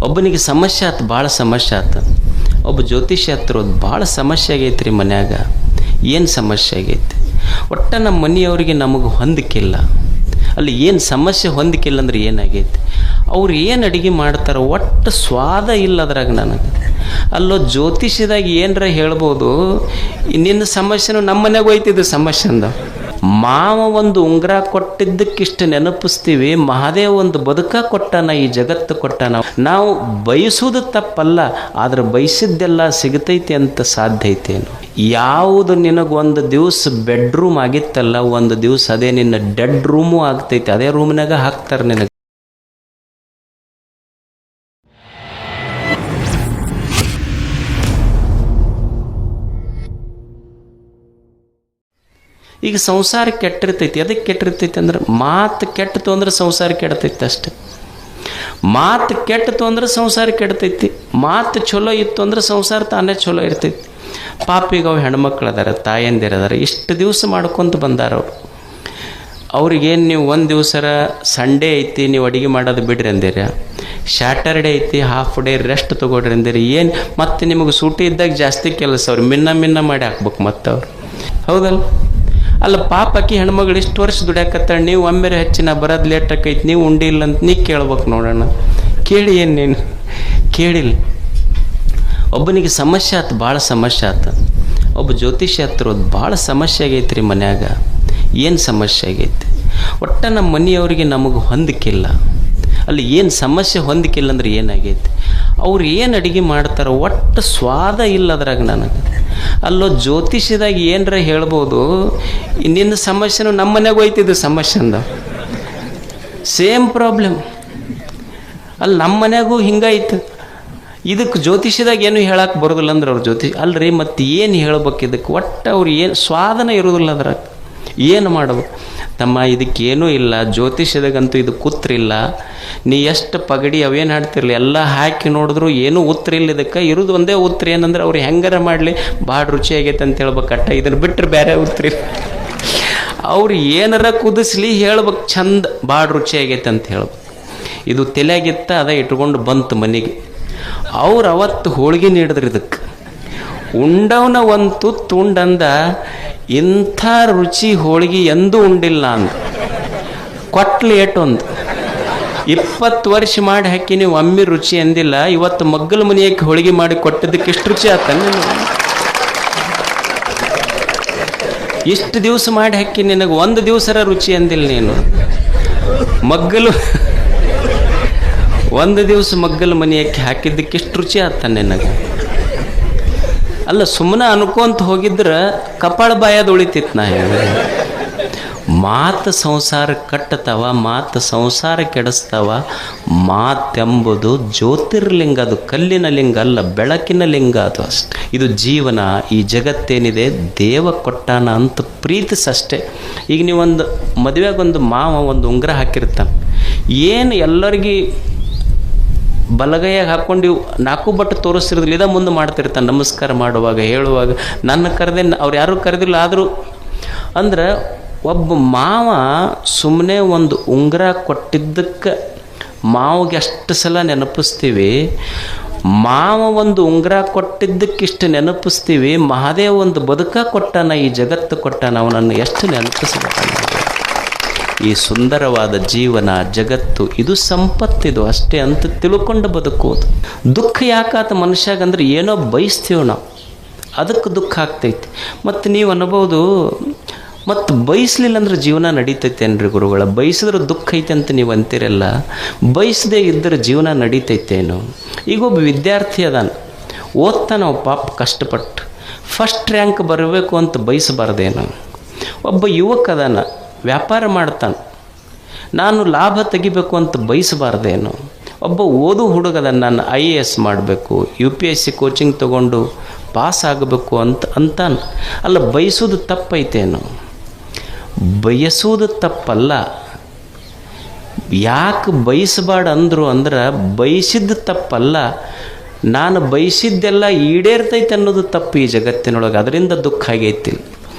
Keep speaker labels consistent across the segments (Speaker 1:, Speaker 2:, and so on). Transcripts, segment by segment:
Speaker 1: ಒಬ್ಬನಿಗೆ ಸಮಸ್ಯೆ ಆಯ್ತು, ಭಾಳ ಸಮಸ್ಯೆ ಆಯ್ತು. ಒಬ್ಬ ಜ್ಯೋತಿಷ್ಯ ಹತ್ರ ಭಾಳ ಸಮಸ್ಯೆ ಆಗೈತೆ ರೀ ಮನ್ಯಾಗ. ಏನು ಸಮಸ್ಯೆ ಆಗೈತೆ? ಒಟ್ಟು ನಮ್ಮ ಮನೆಯವ್ರಿಗೆ ನಮಗೆ ಹೊಂದಿಕಿಲ್ಲ. ಅಲ್ಲಿ ಏನು ಸಮಸ್ಯೆ ಹೊಂದಿಕಿಲ್ಲ ಅಂದ್ರೆ ಏನಾಗೈತಿ? ಅವ್ರು ಏನು ಅಡುಗೆ ಮಾಡ್ತಾರೆ ಒಟ್ಟು ಸ್ವಾದ ಇಲ್ಲ ಅದ್ರಾಗ ನನಗೆ. ಅಲ್ಲೋ ಜ್ಯೋತಿಷ್ಯದಾಗ ಏನರ ಹೇಳ್ಬೋದು, ನಿನ್ನ ಸಮಸ್ಯೆನೂ ನಮ್ಮ ಮನೆಗೆ ಹೋಯ್ತಿದ್ದು ಸಮಸ್ಯೆ ಅಂದ. ಮಾವ ಒಂದು ಉಂಗುರ ಕೊಟ್ಟಿದ್ದಕ್ಕಿಷ್ಟು ನೆನಪಿಸ್ತೀವಿ, ಮಹಾದೇವ ಒಂದು ಬದುಕ ಕೊಟ್ಟಾನ, ಈ ಜಗತ್ತು ಕೊಟ್ಟಾನ. ನಾವು ಬಯಸೋದು ತಪ್ಪಲ್ಲ, ಆದ್ರೆ ಬಯಸಿದ್ದೆಲ್ಲ ಸಿಗತೈತಿ ಅಂತ ಸಾಧ್ಯ ಐತೇನು? ಯಾವುದು ನಿನಗೊಂದು ದಿವಸ ಬೆಡ್ರೂಮ್ ಆಗಿತ್ತಲ್ಲ, ಒಂದು ದಿವಸ ಅದೇ ನಿನ್ನ ಡೆಡ್ ರೂಮು ಆಗ್ತೈತಿ. ಅದೇ ರೂಮ್ನಾಗ ಹಾಕ್ತಾರೆ ನಿನಗೆ. ಈಗ ಸಂಸಾರ ಕೆಟ್ಟಿರ್ತೈತಿ. ಅದಕ್ಕೆ ಕೆಟ್ಟಿರ್ತೈತಿ ಅಂದ್ರೆ ಮಾತು ಕೆಟ್ಟಿತು ಅಂದ್ರೆ ಸಂಸಾರ ಕೆಡ್ತೈತಿ ಅಷ್ಟೆ. ಮಾತು ಕೆಟ್ಟಿತು ಅಂದ್ರೆ ಸಂಸಾರ ಕೆಡ್ತೈತಿ. ಮಾತು ಚಲೋ ಇತ್ತು ಅಂದ್ರೆ ಸಂಸಾರ ತಾನೇ ಚಲೋ ಇರ್ತೈತಿ. ಪಾಪಿಗೆ ಅವು ಹೆಣ್ಮಕ್ಳು ಅದಾರ, ತಾಯಂದಿರದಾರ, ಇಷ್ಟು ದಿವಸ ಮಾಡ್ಕೊತ ಬಂದಾರ ಅವರು. ಅವ್ರಿಗೇನು ನೀವು ಒಂದು ದಿವಸರ ಸಂಡೇ ಐತಿ ನೀವು ಅಡುಗೆ ಮಾಡೋದು ಬಿಡ್ರಿ ಅಂದಿರ, ಸ್ಯಾಟರ್ಡೇ ಐತಿ ಹಾಫ್ ಡೇ ರೆಸ್ಟ್ ತೊಗೊಳ್ರಿ ಅಂದಿರಿ. ಏನು ಮತ್ತೆ ನಿಮಗೆ ಸೂಟಿ ಇದ್ದಾಗ ಜಾಸ್ತಿ ಕೆಲಸ ಅವ್ರು ಮಿನ್ನ ಮಾಡಿ ಹಾಕ್ಬೇಕು ಮತ್ತೆ ಅವ್ರು, ಹೌದಲ್ಲ? ಅಲ್ಲ ಪಾಪಕ್ಕಿ ಹೆಣ್ಮಗಳು ಇಷ್ಟು ವರ್ಷ ದುಡ್ಯಾಕತ್ತಾಳೆ, ನೀವು ಒಮ್ಮೆರೆ ಹೆಚ್ಚಿ ನಾ ಬರೋದು ಲೇಟ್ ಆಕೈತಿ, ನೀವು ಉಂಡಿಲ್ಲ ಅಂತ ನೀ ಕೇಳ್ಬೇಕು. ನೋಡೋಣ, ಕೇಳಿ ಏನು ನೀನು ಕೇಳಿಲ್ಲ. ಒಬ್ಬನಿಗೆ ಸಮಸ್ಯೆ ಆಯ್ತು, ಭಾಳ ಸಮಸ್ಯೆ ಆಯ್ತು. ಒಬ್ಬ ಜ್ಯೋತಿಷ್ಯ ಹತ್ರ ಭಾಳ ಸಮಸ್ಯೆ ಆಗೈತೆ ರೀ ಮನ್ಯಾಗ. ಏನು ಸಮಸ್ಯೆ ಆಗೈತೆ? ಒಟ್ಟು ನಮ್ಮ ಮನೆಯವ್ರಿಗೆ ನಮಗೆ ಹೊಂದಿಕಿಲ್ಲ. ಅಲ್ಲಿ ಏನು ಸಮಸ್ಯೆ ಹೊಂದಿಕಿಲ್ಲ ಅಂದ್ರೆ ಏನಾಗೈತಿ? ಅವ್ರು ಏನು ಅಡುಗೆ ಮಾಡ್ತಾರೆ ಒಟ್ಟು ಸ್ವಾದ ಇಲ್ಲ ಅದ್ರಾಗ ನನಗೆ. ಅಲ್ಲೋ ಜ್ಯೋತಿಷ್ಯದಾಗ ಏನರ ಹೇಳ್ಬೋದು, ನಿನ್ನ ಸಮಸ್ಯೆನೂ ನಮ್ಮ ಮನೆಗೆ ಹೋಯ್ತಿದ್ದು ಸಮಸ್ಯೆ ಅಂದ. ಸೇಮ್ ಪ್ರಾಬ್ಲಮ್ ಅಲ್ಲಿ ನಮ್ಮ ಮನೆಯಾಗೂ ಹಿಂಗಾಯ್ತು. ಇದಕ್ಕೆ ಜ್ಯೋತಿಷ್ಯದಾಗ ಏನು ಹೇಳಕ್ಕೆ ಬರೋದಿಲ್ಲ ಅಂದ್ರೆ ಅವ್ರ ಅಲ್ರಿ ಮತ್ತೆ ಏನು ಹೇಳ್ಬೇಕು ಇದಕ್ಕೆ? ಒಟ್ಟು ಅವ್ರು ಏನು ಸ್ವಾದನ ಇರೋದಿಲ್ಲ ಅದ್ರಾಗ. ಏನು ಮಾಡ್ಬೇಕು ತಮ್ಮ? ಇದಕ್ಕೇನೂ ಇಲ್ಲ. ಜ್ಯೋತಿಷ್ಯದಾಗಂತೂ ಇದು ಕೂತ್ರಿಲ್ಲ. ನೀ ಎಷ್ಟು ಪಗಡಿ ಅವೇನು ಹಾಡ್ತಿರ್ಲಿ ಎಲ್ಲ ಹಾಕಿ ನೋಡಿದ್ರು ಏನೂ ಉತ್ತರ ಇಲ್ಲ. ಇದಕ್ಕೆ ಇರೋದು ಒಂದೇ ಉತ್ತರ ಏನಂದ್ರೆ ಅವ್ರು ಹೆಂಗಾರ ಮಾಡಲಿ ಭಾಳ ರುಚಿಯಾಗೈತೆ ಅಂತ ಹೇಳ್ಬೇಕಟ್ಟ. ಇದನ್ನು ಬಿಟ್ಟರೆ ಬೇರೆ ಉತ್ತರ ಇಲ್ಲ. ಅವ್ರು ಏನಾರ ಕುದಿಸ್ಲಿ ಹೇಳ್ಬೇಕು ಚಂದ ಭಾಳ ರುಚಿಯಾಗೈತೆ ಅಂತ ಹೇಳ್ಬೇಕು. ಇದು ತಲೆಯಾಗಿತ್ತ ಅದ ಇಟ್ಕೊಂಡು ಬಂತು ಮನೆಗೆ. ಅವ್ರು ಅವತ್ತು ಹೋಳಿಗೆ ನೀಡಿದ್ರು ಇದಕ್ಕೆ. ಉಂಡವನ ಒಂದು ತುತ್ತು ಉಂಡಂದ, ಇಂಥ ರುಚಿ ಹೋಳಿಗೆ ಎಂದೂ ಉಂಡಿಲ್ಲ ಅಂದ. ಕೊಟ್ಲು ಏಟೊಂದು 20 ವರ್ಷ ಮಾಡಿ ಹಾಕಿ ನೀವು ಒಮ್ಮೆ ರುಚಿ ಅಂದಿಲ್ಲ. ಇವತ್ತು ಮಗ್ಗಲ ಮನೆಯಕ್ಕೆ ಹೋಳಿಗೆ ಮಾಡಿ ಕೊಟ್ಟಿದ್ದಕ್ಕೆ ಎಷ್ಟು ರುಚಿ ಆತ? ಇಷ್ಟು ದಿವಸ ಮಾಡಿ ಹಾಕಿ ನಿನಗೆ ಒಂದು ದಿವಸರ ರುಚಿ ಅಂದಿಲ್ಲ ನೀನು. ಮಗ್ಗಲು ಒಂದು ದಿವಸ ಮಗ್ಗಲ ಮನೆಯಕ್ಕೆ ಹಾಕಿದ್ದಕ್ಕೆ ಎಷ್ಟು ರುಚಿ ಆತ ನಿನಗೆ? ಅಲ್ಲ ಸುಮ್ಮನೆ ಅನ್ಕೊಂತ ಹೋಗಿದ್ರೆ ಕಪಾಳ ಬಾಯದ ಉಳಿತಿತ್ತು. ನಾ ಮಾತು ಸಂಸಾರ ಕಟ್ಟತಾವ, ಮಾತು ಸಂಸಾರ ಕೆಡಿಸ್ತಾವ. ಮಾತೆಂಬುದು ಜ್ಯೋತಿರ್ಲಿಂಗ, ಅದು ಕಲ್ಲಿನ ಲಿಂಗ ಅಲ್ಲ, ಬೆಳಕಿನ ಲಿಂಗ ಅದು ಅಷ್ಟೆ. ಇದು ಜೀವನ. ಈ ಜಗತ್ತೇನಿದೆ ದೇವ ಕೊಟ್ಟಾನ ಅಂತ ಪ್ರೀತಿಸಷ್ಟೇ. ಈಗ ನೀವೊಂದು ಮದುವೆಗೆ ಒಂದು ಮಾವ ಒಂದು ಉಂಗುರ ಹಾಕಿರ್ತಾನೆ, ಏನು ಎಲ್ಲರಿಗೂ ಬಲಗೈಯಾಗ ಹಾಕ್ಕೊಂಡು 4 ಬಟ್ಟು ತೋರಿಸ್ತಿರೋದಿಲ್ಲ, ಇದ ಮುಂದೆ ಮಾಡ್ತಿರ್ತಾನೆ ನಮಸ್ಕಾರ ಮಾಡುವಾಗ ಹೇಳುವಾಗ. ನನ್ನ ಕರೆದೆ ಅವ್ರು ಯಾರೂ ಕರೆದಿಲ್ಲ ಆದರೂ ಅಂದ್ರೆ ಒಬ್ಬ ಮಾವ ಸುಮ್ಮನೆ ಒಂದು ಉಂಗುರ ಕೊಟ್ಟಿದ್ದಕ್ಕೆ ಮಾವಿಗೆ ಅಷ್ಟು ಸಲ ನೆನಪಿಸ್ತೀವಿ. ಮಾವ ಒಂದು ಉಂಗುರ ಕೊಟ್ಟಿದ್ದಕ್ಕಿಷ್ಟು ನೆನಪಿಸ್ತೀವಿ. ಮಹಾದೇವ ಒಂದು ಬದುಕ ಕೊಟ್ಟಾನ, ಈ ಜಗತ್ತು ಕೊಟ್ಟಾನ, ಅವನನ್ನು ಎಷ್ಟು ನೆನಪಿಸ್ಬೇಕು. ಈ ಸುಂದರವಾದ ಜೀವನ ಜಗತ್ತು ಇದು ಸಂಪತ್ತಿದು ಅಷ್ಟೇ ಅಂತ ತಿಳ್ಕೊಂಡು ಬದುಕೋದು. ದುಃಖ ಯಾಕಾತ ಮನುಷ್ಯಾಗಂದ್ರೆ ಏನೋ ಬಯಸ್ತೀವಿ ನಾವು, ಅದಕ್ಕೆ ದುಃಖ ಆಗ್ತೈತಿ. ಮತ್ತು ನೀವು ಅನ್ಬೋದು, ಮತ್ತು ಬಯಸಲಿಲ್ಲ ಅಂದ್ರೆ ಜೀವನ ನಡೀತೈತೆ ಏನ್ರಿ ಗುರುಗಳ? ಬಯಸಿದ್ರೆ ದುಃಖ ಐತೆ ಅಂತ ನೀವು ಅಂತೀರಲ್ಲ, ಬಯಸದೇ ಇದ್ದರೆ ಜೀವನ ನಡೀತೈತೇನು? ಈಗ ಒಬ್ಬ ವಿದ್ಯಾರ್ಥಿ ಅದಾನ, ಓದ್ತಾನೆ ನಾವು ಪಾಪ ಕಷ್ಟಪಟ್ಟು ಫಸ್ಟ್ ರ್ಯಾಂಕ್ ಬರಬೇಕು ಅಂತ ಬಯಸಬಾರ್ದೇನು? ಒಬ್ಬ ಯುವಕ ಅದಾನ, ವ್ಯಾಪಾರ ಮಾಡ್ತಾನೆ, ನಾನು ಲಾಭ ತೆಗಿಬೇಕು ಅಂತ ಬಯಸಬಾರ್ದೇನು? ಒಬ್ಬ ಓದು ಹುಡುಗದ ನಾನು IAS ಮಾಡಬೇಕು, UPSC ಕೋಚಿಂಗ್ ತೊಗೊಂಡು ಪಾಸ್ ಆಗಬೇಕು ಅಂತಾನೆ. ಅಲ್ಲ ಬಯಸೋದು ತಪ್ಪೈತೇನು? ಬಯಸೋದು ತಪ್ಪಲ್ಲ. ಯಾಕೆ ಬಯಸಬಾರ್ದು ಅಂದರು ಅಂದ್ರೆ ಬಯಸಿದ್ದು ತಪ್ಪಲ್ಲ, ನಾನು ಬಯಸಿದ್ದೆಲ್ಲ ಈಡೇರ್ತೈತೆ ಅನ್ನೋದು ತಪ್ಪು ಈ ಜಗತ್ತಿನೊಳಗೆ. ಅದರಿಂದ ದುಃಖ ಆಗೈತಿ.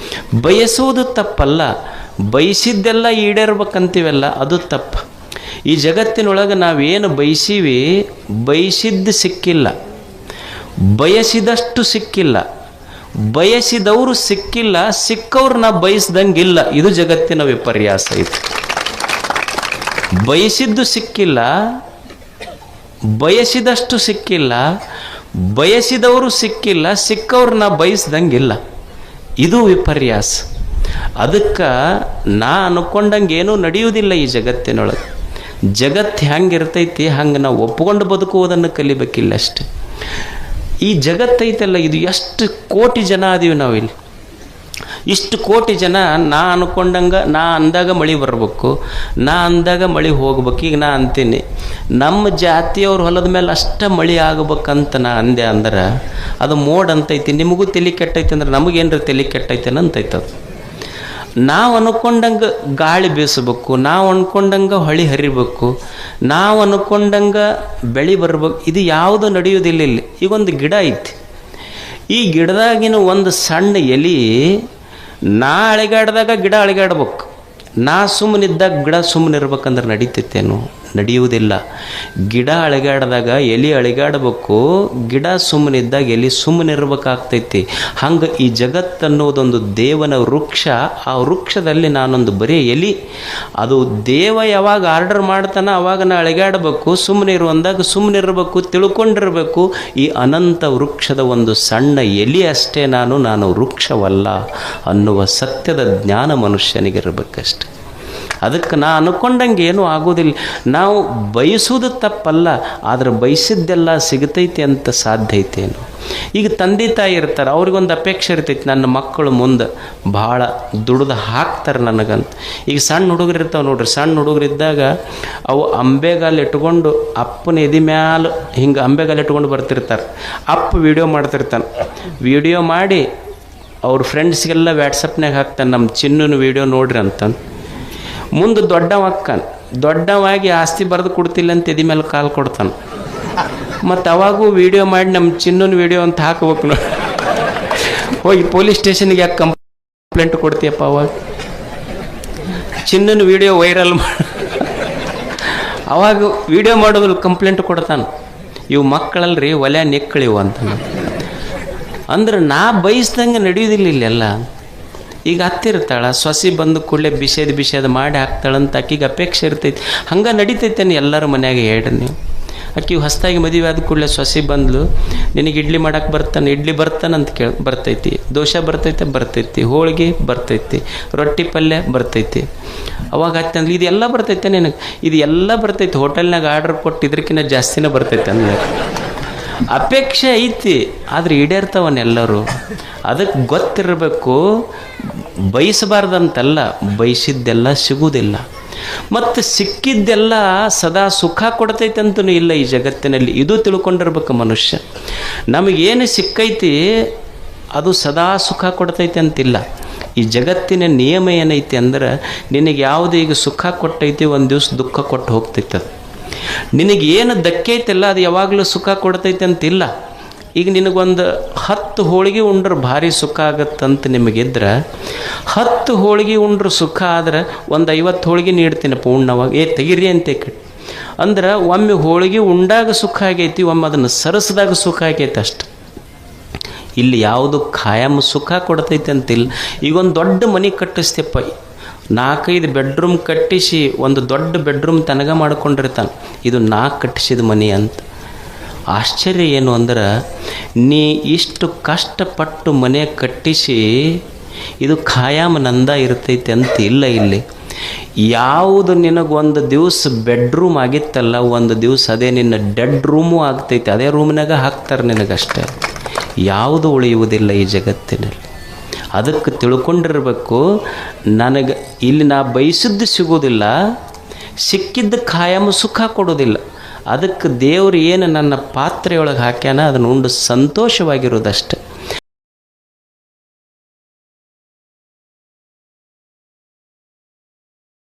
Speaker 1: ಬಯಸೋದು ತಪ್ಪಲ್ಲ, ಬಯಸಿದ್ದೆಲ್ಲ ಈಡೇರ್ಬೇಕಂತೀವಲ್ಲ ಅದು ತಪ್ಪು. ಈ ಜಗತ್ತಿನೊಳಗೆ ನಾವೇನು ಬಯಸೀವಿ ಬಯಸಿದ್ದು ಸಿಕ್ಕಿಲ್ಲ, ಬಯಸಿದಷ್ಟು ಸಿಕ್ಕಿಲ್ಲ, ಬಯಸಿದವರು ಸಿಕ್ಕಿಲ್ಲ, ಸಿಕ್ಕವ್ರು ನಾ ಬಯಸ್ದಂಗಿಲ್ಲ. ಇದು ಜಗತ್ತಿನ ವಿಪರ್ಯಾಸ. ಇದು ಬಯಸಿದ್ದು ಸಿಕ್ಕಿಲ್ಲ, ಬಯಸಿದಷ್ಟು ಸಿಕ್ಕಿಲ್ಲ, ಬಯಸಿದವರು ಸಿಕ್ಕಿಲ್ಲ, ಸಿಕ್ಕವ್ರು ನಾ ಬಯಸ್ದಂಗಿಲ್ಲ. ಇದು ವಿಪರ್ಯಾಸ. ಅದಕ್ಕೆ ನಾ ಅನ್ಕೊಂಡಂಗೆ ಏನೂ ನಡೆಯುವುದಿಲ್ಲ ಈ ಜಗತ್ತಿನೊಳಗೆ. ಜಗತ್ತು ಹೆಂಗಿರ್ತೈತಿ ಹಂಗೆ ನಾವು ಒಪ್ಕೊಂಡು ಬದುಕುವುದನ್ನು ಕಲಿಬೇಕಿಲ್ಲ ಅಷ್ಟೆ. ಈ ಜಗತ್ತೈತಲ್ಲ, ಇದು ಎಷ್ಟು ಕೋಟಿ ಜನ ಅದೀವಿ ನಾವಿಲ್ಲಿ. ಇಷ್ಟು ಕೋಟಿ ಜನ ನಾ ಅನ್ಕೊಂಡಂಗೆ, ನಾ ಅಂದಾಗ ಮಳೆ ಬರ್ಬೇಕು, ನಾ ಅಂದಾಗ ಮಳೆ ಹೋಗ್ಬೇಕು. ಈಗ ನಾ ಅಂತೀನಿ ನಮ್ಮ ಜಾತಿಯವ್ರ ಹೊಲದ ಮೇಲೆ ಅಷ್ಟೇ ಮಳೆ ಆಗ್ಬೇಕಂತ ನಾ ಅಂದೆ ಅಂದ್ರೆ ಅದು ಮೋಡ್ ಅಂತೈತಿ. ನಿಮಗೂ ತಲೆ ಕೆಟ್ಟೈತಿ ಅಂದ್ರೆ ನಮಗೇನ್ರ ತಲೆ ಕೆಟ್ಟೈತೇನ ಅಂತೈತದು. ನಾವು ಅನ್ಕೊಂಡಂಗೆ ಗಾಳಿ ಬೀಸಬೇಕು, ನಾವು ಅನ್ಕೊಂಡಂಗೆ ಹೊಳಿ ಹರಿಬೇಕು, ನಾವು ಅನ್ಕೊಂಡಂಗೆ ಬೆಳೆ ಬರ್ಬೇಕು. ಇದು ಯಾವುದು ನಡೆಯೋದಿಲ್ಲ ಇಲ್ಲಿ. ಈಗ ಒಂದು ಗಿಡ ಐತಿ, ಈ ಗಿಡದಾಗಿನ ಒಂದು ಸಣ್ಣ ಎಲೆ ನಾ ಅಳಿಗಾಡ್ದಾಗ ಗಿಡ ಅಳಿಗಾಡ್ಬೇಕು, ನಾ ಸುಮ್ಮನಿದ್ದಾಗ ಗಿಡ ಸುಮ್ಮನೆ ಇರ್ಬೇಕಂದ್ರೆ ನಡೀತೈತೇನು? ನಡೆಯುವುದಿಲ್ಲ. ಗಿಡ ಅಳಿಗಾಡ್ದಾಗ ಎಲೆ ಅಳಿಗಾಡಬೇಕು, ಗಿಡ ಸುಮ್ಮನಿದ್ದಾಗ ಎಲೆ ಸುಮ್ಮನೆ ಇರ್ಬೇಕಾಗ್ತೈತಿ. ಹಂಗೆ ಈ ಜಗತ್ತನ್ನೋದೊಂದು ದೇವನ ವೃಕ್ಷ. ಆ ವೃಕ್ಷದಲ್ಲಿ ನಾನೊಂದು ಬರೀ ಎಲೆ. ಅದು ದೇವ ಯಾವಾಗ ಆರ್ಡರ್ ಮಾಡ್ತಾನೆ ಅವಾಗ ನಾ ಅಳಿಗಾಡಬೇಕು, ಸುಮ್ಮನೆ ಇರುವಂದಾಗ ಸುಮ್ಮನೆ ಇರಬೇಕು, ತಿಳ್ಕೊಂಡಿರಬೇಕು. ಈ ಅನಂತ ವೃಕ್ಷದ ಒಂದು ಸಣ್ಣ ಎಲೆ ಅಷ್ಟೇ ನಾನು ವೃಕ್ಷವಲ್ಲ ಅನ್ನುವ ಸತ್ಯದ ಜ್ಞಾನ ಮನುಷ್ಯನಿಗಿರಬೇಕಷ್ಟೆ. ಅದಕ್ಕೆ ನಾ ಅನ್ಕೊಂಡಂಗೆ ಏನೂ ಆಗೋದಿಲ್ಲ. ನಾವು ಬಯಸೋದು ತಪ್ಪಲ್ಲ, ಆದರೆ ಬಯಸಿದ್ದೆಲ್ಲ ಸಿಗತೈತಿ ಅಂತ ಸಾಧ್ಯ ಐತೇನು? ಈಗ ತಂದೆ ತಾಯಿ ಇರ್ತಾರೆ, ಅವ್ರಿಗೊಂದು ಅಪೇಕ್ಷೆ ಇರ್ತೈತಿ, ನನ್ನ ಮಕ್ಕಳು ಮುಂದೆ ಭಾಳ ದುಡ್ದು ಹಾಕ್ತಾರೆ ನನಗಂತ. ಈಗ ಸಣ್ಣ ಹುಡುಗರು ಇರ್ತಾವೆ ನೋಡ್ರಿ, ಸಣ್ಣ ಹುಡುಗರಿದ್ದಾಗ ಅವು ಅಂಬೆಗಾಲು ಇಟ್ಕೊಂಡು ಅಪ್ಪನ ಎದೆ ಮ್ಯಾಲ ಹಿಂಗೆ ಅಂಬೆಗಾಲು ಇಟ್ಕೊಂಡು ಬರ್ತಿರ್ತಾರೆ. ಅಪ್ಪ ವಿಡಿಯೋ ಮಾಡ್ತಿರ್ತಾನೆ. ವಿಡಿಯೋ ಮಾಡಿ ಅವ್ರ ಫ್ರೆಂಡ್ಸ್ಗೆಲ್ಲ ವ್ಯಾಟ್ಸಪ್ನಾಗ ಹಾಕ್ತಾನೆ, ನಮ್ಮ ಚಿನ್ನನ ವಿಡಿಯೋ ನೋಡ್ರಿ ಅಂತ. ಮುಂದೆ ದೊಡ್ಡವಾಗಿ ಆಸ್ತಿ ಬರೆದು ಕೊಡ್ತಿಲ್ಲ ಅಂತ ಎದಿ ಮೇಲೆ ಕಾಲು ಕೊಡ್ತಾನೆ. ಮತ್ತು ಅವಾಗೂ ವಿಡಿಯೋ ಮಾಡಿ ನಮ್ಮ ಚಿನ್ನನ ವಿಡಿಯೋ ಅಂತ ಹಾಕ್ಬೇಕು ನೋಡಿ. ಹೋಗಿ ಪೊಲೀಸ್ ಸ್ಟೇಷನ್ಗೆ ಯಾಕೆ ಕಂಪ್ಲೇಂಟ್ ಕೊಡ್ತೀಯಪ್ಪ? ಅವಾಗ ಚಿನ್ನನ ವಿಡಿಯೋ ವೈರಲ್ ಮಾಡಿ ಅವಾಗ ವಿಡಿಯೋ ಮಾಡೋದ್ರಲ್ಲಿ ಕಂಪ್ಲೇಂಟ್ ಕೊಡ್ತಾನೆ. ಇವು ಮಕ್ಕಳಲ್ರಿ ಒಲೆ ನೆಕ್ಕಳಿವು ಅಂತ. ಅಂದ್ರೆ ನಾ ಬಯಸ್ದಂಗೆ ನಡೆಯೋದಿಲ್ಲ ಇಲ್ಲೆಲ್ಲ. ಈಗ ಹತ್ತಿರ್ತಾಳೆ, ಸೊಸಿ ಬಂದು ಕೂಡಲೇ ಬಿಸೇದು ಮಾಡಿ ಹಾಕ್ತಾಳಂತ ಆಕಿಗೆ ಅಪೇಕ್ಷೆ ಇರ್ತೈತಿ. ಹಂಗೆ ನಡೀತೈತೇನೆ ಎಲ್ಲರ ಮನ್ಯಾಗ ಹೇಳ್ರಿ ನೀವು. ಆಕಿ ಹೊಸದಾಗಿ ಮದುವೆ ಆದ ಕೂಡಲೇ ಸೊಸಿ ಬಂದ್ಲು, ನಿನಗೆ ಇಡ್ಲಿ ಮಾಡಕ್ಕೆ ಇಡ್ಲಿ ಬರ್ತಾನಂತ ಬರ್ತೈತಿ, ದೋಸೆ ಬರ್ತೈತಿ, ಹೋಳಿಗೆ ಬರ್ತೈತಿ, ರೊಟ್ಟಿ ಪಲ್ಯ ಬರ್ತೈತಿ. ಅವಾಗ ಹತ್ತಂದ್ಲಿ ಇದೆಲ್ಲ ಬರ್ತೈತೆ ನಿನಗೆ? ಇದು ಎಲ್ಲ ಬರ್ತೈತಿ, ಹೋಟೆಲ್ನಾಗ ಆರ್ಡ್ರ್ ಕೊಟ್ಟು ಇದಕ್ಕಿಂತ ಜಾಸ್ತಿನೇ ಬರ್ತೈತೆ ಅಂದ್ರೆ ಅಪೇಕ್ಷೆ ಐತಿ, ಆದರೆ ಈಡೇರ್ತಾವನ್ನೆಲ್ಲರೂ. ಅದಕ್ಕೆ ಗೊತ್ತಿರಬೇಕು, ಬಯಸಬಾರ್ದಂತಲ್ಲ, ಬಯಸಿದ್ದೆಲ್ಲ ಸಿಗುವುದಿಲ್ಲ. ಮತ್ತು ಸಿಕ್ಕಿದ್ದೆಲ್ಲ ಸದಾ ಸುಖ ಕೊಡ್ತೈತಂತೂ ಇಲ್ಲ ಈ ಜಗತ್ತಿನಲ್ಲಿ. ಇದು ತಿಳ್ಕೊಂಡಿರ್ಬೇಕು ಮನುಷ್ಯ. ನಮಗೇನು ಸಿಕ್ಕೈತಿ ಅದು ಸದಾ ಸುಖ ಕೊಡ್ತೈತೆ ಅಂತಿಲ್ಲ. ಈ ಜಗತ್ತಿನ ನಿಯಮ ಏನೈತಿ ಅಂದ್ರೆ, ನಿನಗೆ ಯಾವುದು ಈಗ ಸುಖ ಕೊಟ್ಟೈತಿ ಒಂದು ದಿವಸ ದುಃಖ ಕೊಟ್ಟು ಹೋಗ್ತೈತೆ. ಅದು ನಿನಗೇನು ದಕ್ಕೈತಿಲ್ಲ ಅದು ಯಾವಾಗಲೂ ಸುಖ ಕೊಡ್ತೈತೆ ಅಂತಿಲ್ಲ. ಈಗ ನಿನಗೊಂದು 10 ಹೋಳಿಗೆ ಉಂಡ್ರೆ ಭಾರಿ ಸುಖ ಆಗತ್ತಂತ ನಿಮಗಿದ್ರೆ, 10 ಹೋಳಿಗೆ ಉಂಡ್ರೆ ಸುಖ ಆದ್ರೆ ಒಂದು 50 ಹೋಳಿಗೆ ನೀಡ್ತೀನಪ್ಪ ಉಣ್ಣವಾಗ, ತೆಗಿರಿ ಅಂತ ಅಂದ್ರೆ ಒಮ್ಮೆ ಹೋಳಿಗೆ ಉಂಡಾಗ ಸುಖ ಆಗೈತಿ, ಒಮ್ಮೆ ಅದನ್ನು ಸರಿಸಿದಾಗ ಸುಖ ಆಗೈತೆ ಅಷ್ಟು. ಇಲ್ಲಿ ಯಾವುದು ಖಾಯಂ ಸುಖ ಕೊಡ್ತೈತೆ ಅಂತಿಲ್ಲ. ಈಗ ಒಂದು ದೊಡ್ಡ ಮನೆ ಕಟ್ಟಿಸ್ತೇಪ್ಪ, 4-5 ಬೆಡ್ರೂಮ್ ಕಟ್ಟಿಸಿ ಒಂದು ದೊಡ್ಡ ಬೆಡ್ರೂಮ್ ತನಗ ಮಾಡ್ಕೊಂಡಿರ್ತಾನೆ, ಇದು ನಾ ಕಟ್ಟಿಸಿದ ಮನೆ ಅಂತ. ಆಶ್ಚರ್ಯ ಏನು ಅಂದ್ರೆ, ನೀ ಇಷ್ಟು ಕಷ್ಟಪಟ್ಟು ಮನೆ ಕಟ್ಟಿಸಿ ಇದು ಖಾಯಂ ನಂದ ಇರ್ತೈತೆ ಅಂತ ಇಲ್ಲ. ಇಲ್ಲಿ ಯಾವುದು ನಿನಗೊಂದು ದಿವಸ ಬೆಡ್ರೂಮ್ ಆಗಿತ್ತಲ್ಲ, ಒಂದು ದಿವಸ ಅದೇ ನಿನ್ನ ಡೆಡ್ ರೂಮು ಆಗ್ತೈತೆ, ಅದೇ ರೂಮ್ನಾಗ ಹಾಕ್ತಾರೆ ನಿನಗಷ್ಟೇ. ಯಾವುದು ಉಳಿಯುವುದಿಲ್ಲ ಈ ಜಗತ್ತಿನಲ್ಲಿ. ಅದಕ್ಕೆ ತಿಳ್ಕೊಂಡಿರಬೇಕು, ನನಗೆ ಇಲ್ಲಿ ನಾ ಬಯಸಿದ್ದು ಸಿಗೋದಿಲ್ಲ, ಸಿಕ್ಕಿದ್ದು ಖಾಯಂ ಸುಖ ಕೊಡೋದಿಲ್ಲ. ಅದಕ್ಕೆ ದೇವರು ಏನು ನನ್ನ ಪಾತ್ರೆಯೊಳಗೆ ಹಾಕ್ಯಾನ ಅದನ್ನು ಉಂಡು ಸಂತೋಷವಾಗಿರೋದಷ್ಟೆ.